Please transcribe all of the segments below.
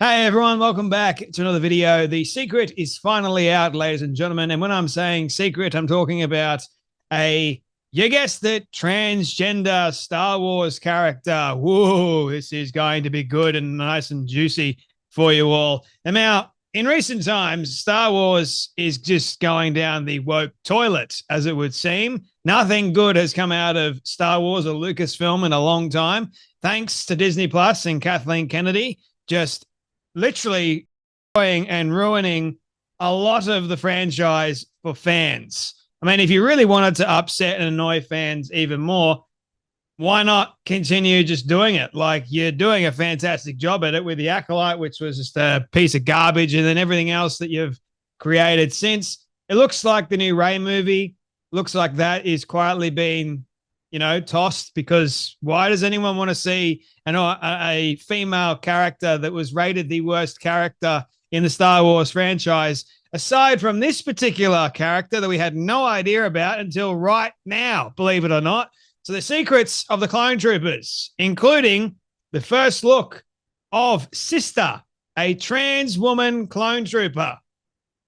Hey everyone, welcome back to another video. The secret is finally out, ladies and gentlemen. And when I'm saying secret, I'm talking about you guessed it, transgender Star Wars character. Whoa, this is going to be good and nice and juicy for you all. And now, in recent times, Star Wars is just going down the woke toilet, as it would seem. Nothing good has come out of Star Wars or Lucasfilm in a long time, thanks to Disney Plus and Kathleen Kennedy just literally destroying and ruining a lot of the franchise for fans. I mean, if you really wanted to upset and annoy fans even more, why not continue just doing it? Like, you're doing a fantastic job at it with The Acolyte, which was just a piece of garbage, and then everything else that you've created since. It looks like the new Rey movie looks like that is quietly being, tossed, because why does anyone want to see a female character that was rated the worst character in the Star Wars franchise, aside from this particular character that we had no idea about until right now, believe it or not? So the secrets of the Clone Troopers, including the first look of Sister, a trans woman clone trooper.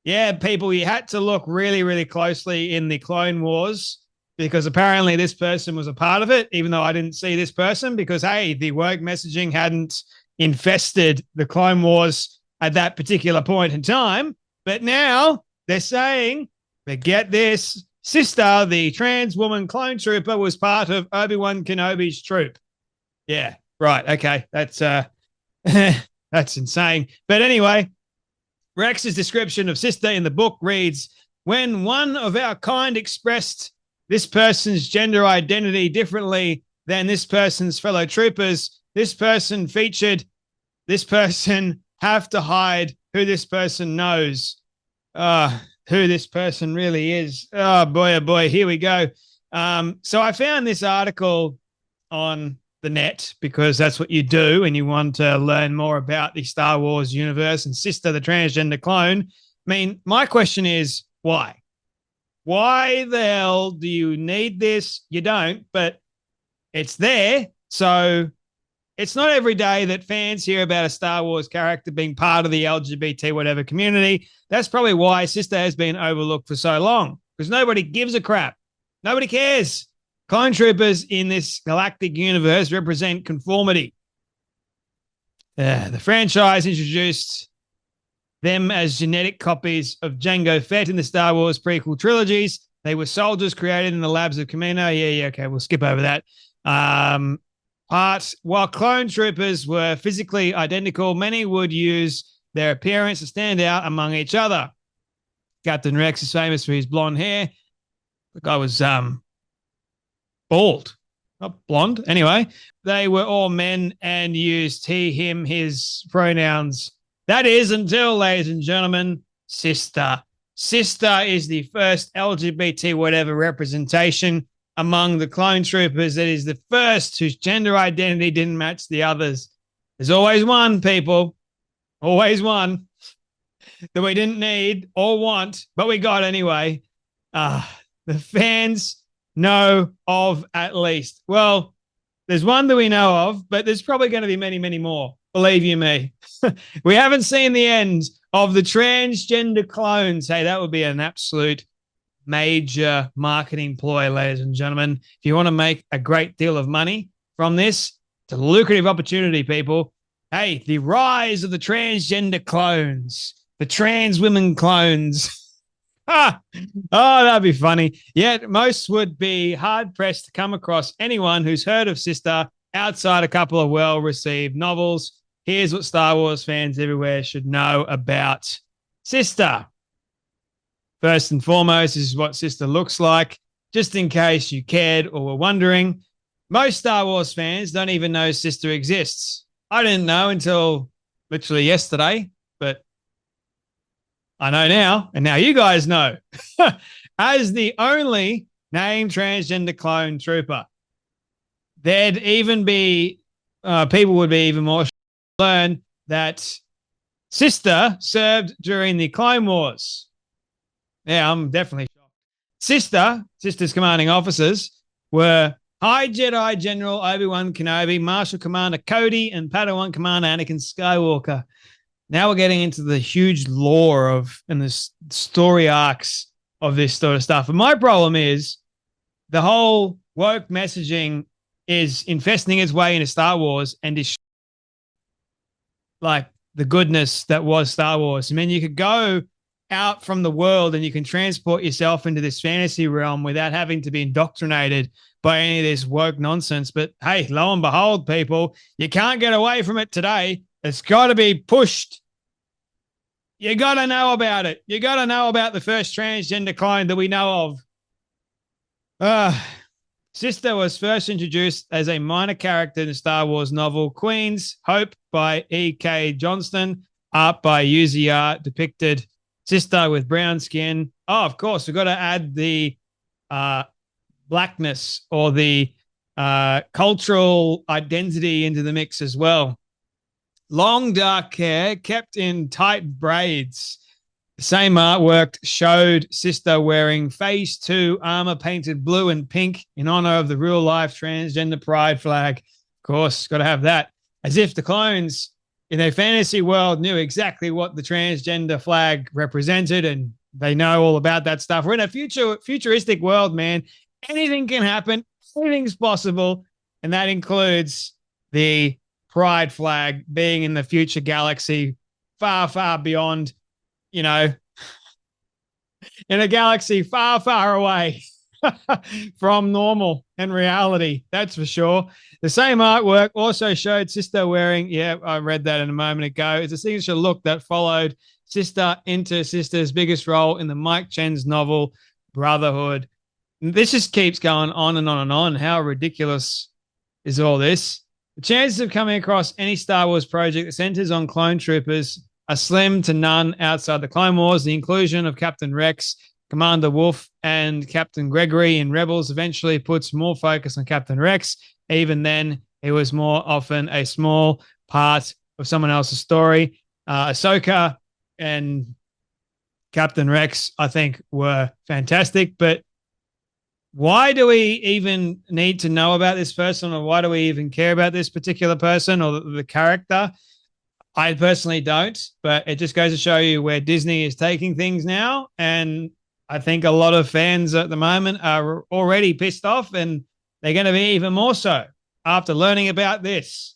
Yeah, people, you had to look really, really closely in the Clone Wars, because apparently this person was a part of it, even though I didn't see this person, because, hey, the woke messaging hadn't infested the Clone Wars at that particular point in time. But now they're saying that, get this, Sister, the trans woman clone trooper, was part of Obi-Wan Kenobi's troop. Yeah, right. Okay. That's that's insane. But anyway, Rex's description of Sister in the book reads, when one of our kind expressed this person's gender identity differently than this person's fellow troopers, this person featured this person have to hide who this person knows, who this person really is. Oh boy, here we go. So I found this article on the net, because that's what you do when you want to learn more about the Star Wars universe and Sister, the transgender clone. I mean, my question is, why? Why the hell do you need this? You don't, but it's there. So it's not every day that fans hear about a Star Wars character being part of the LGBT whatever community. That's probably why Sister has been overlooked for so long, because nobody gives a crap. Nobody cares. Clone troopers in this galactic universe represent conformity. The franchise introduced them as genetic copies of Jango Fett in the Star Wars prequel trilogies. They were soldiers created in the labs of Kamino. Yeah, okay, we'll skip over that. While clone troopers were physically identical, many would use their appearance to stand out among each other. Captain Rex is famous for his blonde hair. The guy was bald, not blonde. Anyway, they were all men and used he, him, his pronouns. That is until, ladies and gentlemen, Sister. Sister is the first LGBT whatever representation among the clone troopers. That is the first whose gender identity didn't match the others. There's always one, people. Always one that we didn't need or want, but we got anyway. The fans know of, at least. Well, there's one that we know of, but there's probably going to be many, many more. Believe you me. We haven't seen the end of the transgender clones. Hey, that would be an absolute major marketing ploy, ladies and gentlemen. If you want to make a great deal of money from this, it's a lucrative opportunity, people. Hey, the rise of the transgender clones, the trans women clones. Oh, that'd be funny. Yet most would be hard-pressed to come across anyone who's heard of Sister outside a couple of well-received novels. Here's what Star Wars fans everywhere should know about Sister. First and foremost, this is what Sister looks like, just in case you cared or were wondering. Most Star Wars fans don't even know Sister exists. I didn't know until literally yesterday, but I know now, and now you guys know. As the only named transgender clone trooper, there'd even be people would be even more learn that Sister served during the Clone Wars. Yeah, I'm definitely shocked. Sister's commanding officers were High Jedi General Obi-Wan Kenobi, Marshal Commander Cody, and Padawan Commander Anakin Skywalker. Now we're getting into the huge lore of and the story arcs of this sort of stuff. And my problem is the whole woke messaging is infesting its way into Star Wars and is like the goodness that was Star Wars. I mean, you could go out from the world and you can transport yourself into this fantasy realm without having to be indoctrinated by any of this woke nonsense. But hey, lo and behold, people, you can't get away from it today. It's got to be pushed. You got to know about it. You got to know about the first transgender clone that we know of. Sister was first introduced as a minor character in the Star Wars novel Queen's Hope by E.K. Johnston. Art by UZR depicted Sister with brown skin. Oh, of course, we've got to add the blackness or the cultural identity into the mix as well. Long dark hair kept in tight braids. The same artwork showed Sister wearing Phase 2 armor painted blue and pink in honor of the real-life transgender pride flag. Of course, got to have that. As if the clones in their fantasy world knew exactly what the transgender flag represented and they know all about that stuff. We're in a futuristic world, man. Anything can happen. Anything's possible. And that includes the pride flag being in the future galaxy far, far beyond, you know, in a galaxy far, far away from normal and reality. That's for sure. The same artwork also showed Sister wearing, yeah, I read that in a moment ago. It's a signature look that followed Sister into Sister's biggest role in the Mike Chen's novel Brotherhood. This just keeps going on and on and on. How ridiculous is all this? The chances of coming across any Star Wars project that centers on clone troopers are slim to none outside the Clone Wars. The inclusion of Captain Rex, Commander Wolf, and Captain Gregory in Rebels eventually puts more focus on Captain Rex. Even then, it was more often a small part of someone else's story. Ahsoka and Captain Rex, I think, were fantastic, but why do we even need to know about this person, or why do we even care about this particular person or the character? I personally don't, but it just goes to show you where Disney is taking things now. And I think a lot of fans at the moment are already pissed off, and they're going to be even more so after learning about this.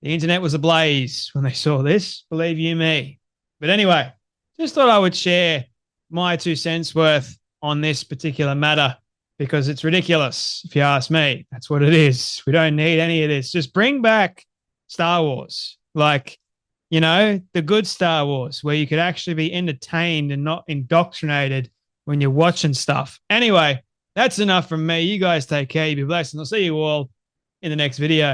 The internet was ablaze when they saw this, believe you me. But anyway, just thought I would share my 2 cents worth on this particular matter, because it's ridiculous, if you ask me. That's what it is. We don't need any of this. Just bring back Star Wars, like, you know, the good Star Wars, where you could actually be entertained and not indoctrinated when you're watching stuff. Anyway, that's enough from me. You guys take care. You be blessed, and I'll see you all in the next video.